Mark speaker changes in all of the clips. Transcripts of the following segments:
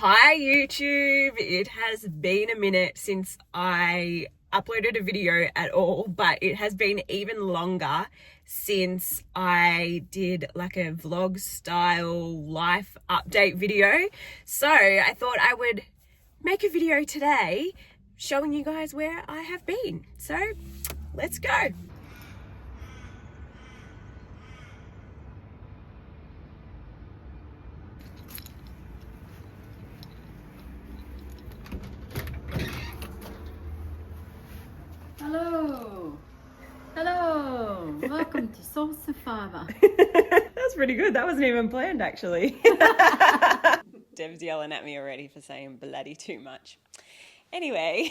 Speaker 1: Hi YouTube, it has been a minute since I uploaded a video at all, but it has been even longer since I did like a vlog style life update video. So I thought I would make a video today showing you guys where I have been. So let's go.
Speaker 2: Hello, welcome to Soul Survivor.
Speaker 1: That's pretty good. That wasn't even planned, actually. Dev's yelling at me already for saying bloody too much. Anyway,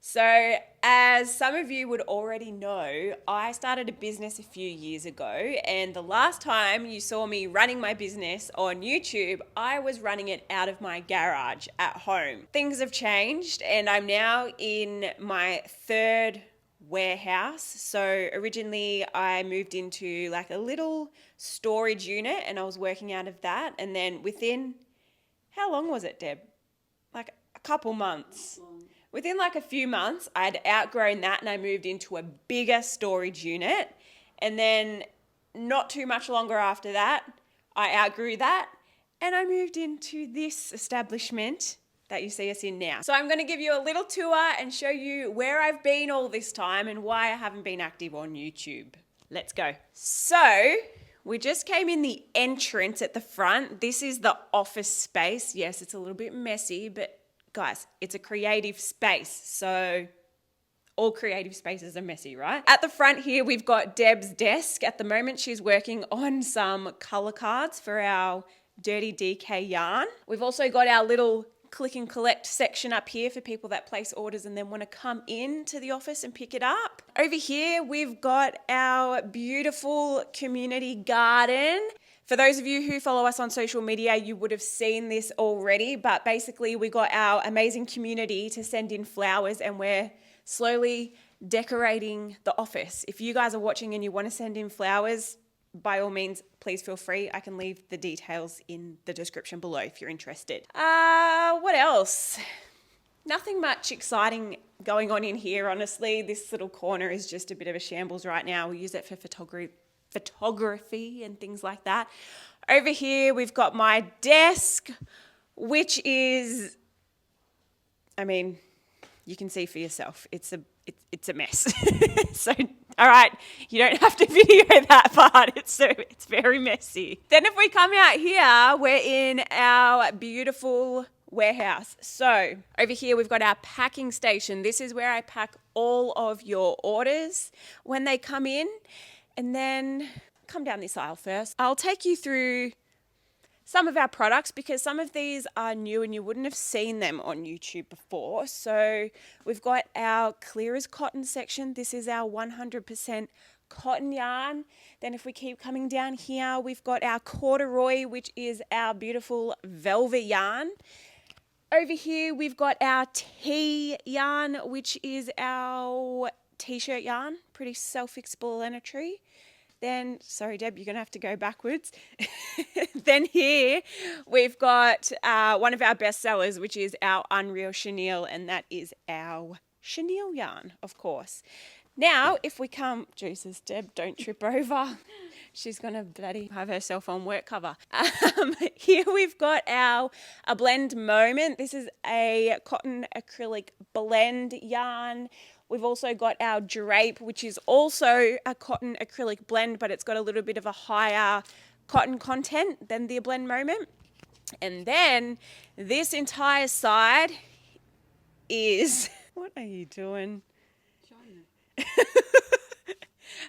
Speaker 1: so as some of you would already know, I started a business a few years ago, and the last time you saw me running my business on YouTube, I was running it out of my garage at home. Things have changed, and I'm now in my third warehouse. So originally I moved into like a little storage unit and I was working out of that, and then within, how long was it, Deb? Like a couple months. Within like a few months, I'd outgrown that and I moved into a bigger storage unit. And then not too much longer after that, I outgrew that and I moved into this establishment that you see us in now. So I'm going to give you a little tour and show you where I've been all this time and why I haven't been active on YouTube. Let's go. So we just came in the entrance at the front. This is the office space. Yes, it's a little bit messy, but guys, it's a creative space. So all creative spaces are messy, right? At the front here, we've got Deb's desk. At the moment, she's working on some color cards for our Dirty DK yarn. We've also got our little click and collect section up here for people that place orders and then want to come into the office and pick it up. Over here, we've got our beautiful community garden. For those of you who follow us on social media, you would have seen this already, but basically we got our amazing community to send in flowers and we're slowly decorating the office. If you guys are watching and you want to send in flowers, by all means, please feel free. I can leave the details in the description below if you're interested. What else? Nothing much exciting going on in here, honestly. This little corner is just a bit of a shambles right now. We use it for photography and things like that. Over here, we've got my desk, which is, I mean, you can see for yourself. It's a mess. So, all right, you don't have to video that part. It's very messy. Then if we come out here, we're in our beautiful warehouse. So over here, we've got our packing station. This is where I pack all of your orders when they come in. And then come down this aisle first. I'll take you through some of our products because some of these are new and you wouldn't have seen them on YouTube before. So we've got our clear as cotton section. This is our 100% cotton yarn. Then if we keep coming down here, we've got our corduroy, which is our beautiful velvet yarn. Over here, we've got our tea yarn, which is our t-shirt yarn. Pretty self-explanatory. Then, sorry, Deb, you're going to have to go backwards. Then here we've got one of our best sellers, which is our Unreal Chenille, and that is our chenille yarn, of course. Now, if we come, Jesus, Deb, don't trip over. She's going to bloody have herself on work cover. Here we've got our A Blend Moment. This is a cotton acrylic blend yarn. We've also got our Drape, which is also a cotton acrylic blend, but it's got a little bit of a higher cotton content than the Blend Moment. And then this entire side is, what are you doing?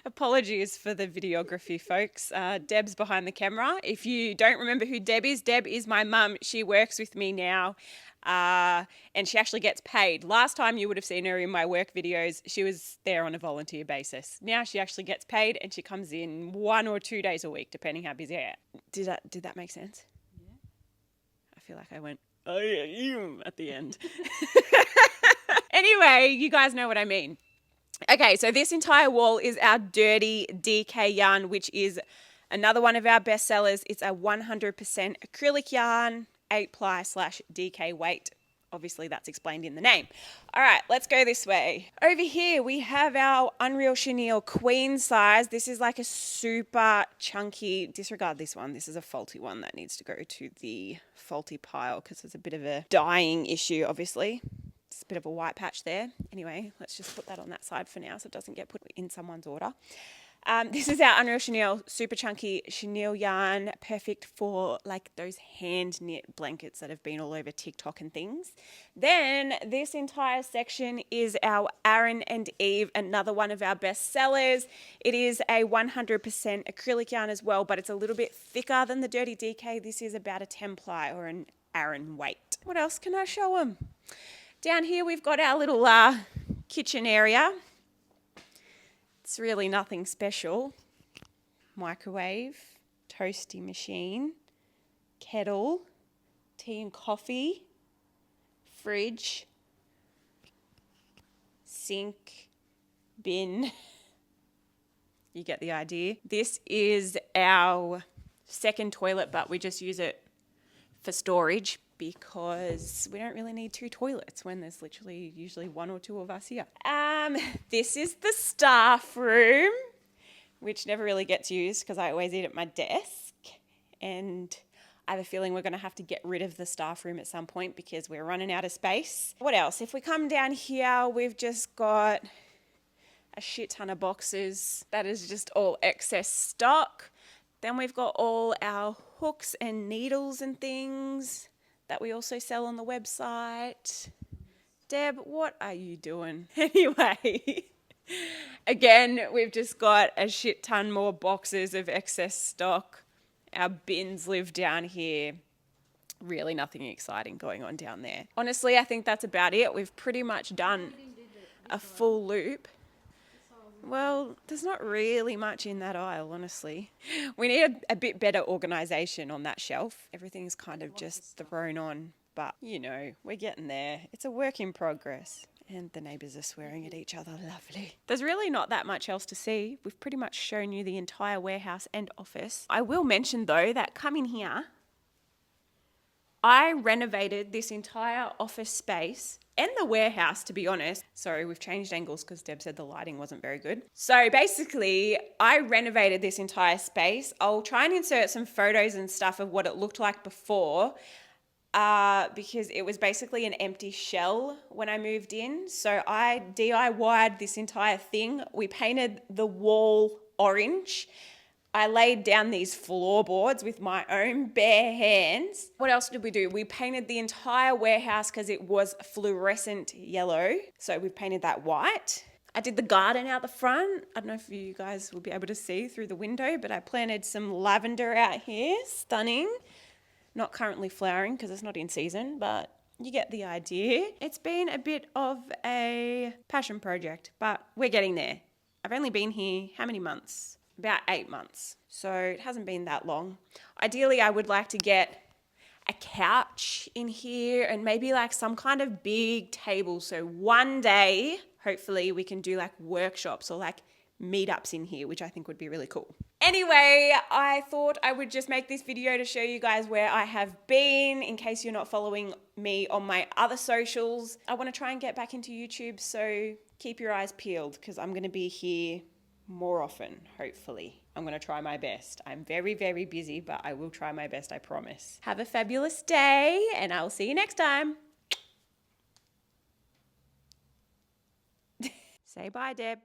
Speaker 1: Apologies for the videography, folks. Deb's behind the camera. If you don't remember who Deb is my mum. She works with me now. And she actually gets paid. Last time you would have seen her in my work videos, she was there on a volunteer basis. Now she actually gets paid and she comes in 1 or 2 days a week, depending how busy I am. Did that make sense? Yeah. I feel like I went, oh yeah, you at the end. Anyway, you guys know what I mean. Okay, so this entire wall is our Dirty DK yarn, which is another one of our best sellers. It's a 100% acrylic yarn. 8-ply/DK weight. Obviously, that's explained in the name. All right, let's go this way. Over here, we have our Unreal Chenille queen size. This is like a super chunky, disregard this one. This is a faulty one that needs to go to the faulty pile because there's a bit of a dyeing issue, obviously. It's a bit of a white patch there. Anyway, let's just put that on that side for now so it doesn't get put in someone's order. This is our Unreal Chenille, super chunky chenille yarn, perfect for like those hand knit blankets that have been all over TikTok and things. Then this entire section is our Aran and Eve, another one of our best sellers. It is a 100% acrylic yarn as well, but it's a little bit thicker than the Dirty DK. This is about a 10-ply or an Aran weight. What else can I show them? Down here we've got our little kitchen area. It's really nothing special. Microwave, toasty machine, kettle, tea and coffee, fridge, sink, bin. You get the idea. This is our second toilet, but we just use it for storage because we don't really need 2 toilets when there's literally usually 1 or 2 of us here. This is the staff room, which never really gets used because I always eat at my desk. And I have a feeling we're going to have to get rid of the staff room at some point because we're running out of space. What else? If we come down here, we've just got a shit ton of boxes. That is just all excess stock. Then we've got all our hooks and needles and things that we also sell on the website. Deb, what are you doing? Anyway, again, we've just got a shit ton more boxes of excess stock. Our bins live down here. Really nothing exciting going on down there. Honestly, I think that's about it. We've pretty much done a full loop. Well, there's not really much in that aisle, honestly. We need a bit better organisation on that shelf. Everything's kind of just thrown on, but you know, we're getting there. It's a work in progress. And the neighbours are swearing at each other. Lovely. There's really not that much else to see. We've pretty much shown you the entire warehouse and office. I will mention though that coming here, I renovated this entire office space and the warehouse, to be honest. Sorry, we've changed angles because Deb said the lighting wasn't very good. So basically, I renovated this entire space. I'll try and insert some photos and stuff of what it looked like before because it was basically an empty shell when I moved in. So I DIY'd this entire thing. We painted the wall orange. I laid down these floorboards with my own bare hands. What else did we do? We painted the entire warehouse because it was fluorescent yellow. So we painted that white. I did the garden out the front. I don't know if you guys will be able to see through the window, but I planted some lavender out here. Stunning. Not currently flowering because it's not in season, but you get the idea. It's been a bit of a passion project, but we're getting there. I've only been here how many months? About 8 months. So it hasn't been that long. Ideally, I would like to get a couch in here and maybe like some kind of big table. So one day, hopefully we can do like workshops or like meetups in here, which I think would be really cool. Anyway, I thought I would just make this video to show you guys where I have been in case you're not following me on my other socials. I want to try and get back into YouTube, so keep your eyes peeled because I'm going to be here more often, hopefully. I'm going to try my best. I'm very, very busy, but I will try my best, I promise. Have a fabulous day, and I'll see you next time. Say bye, Deb.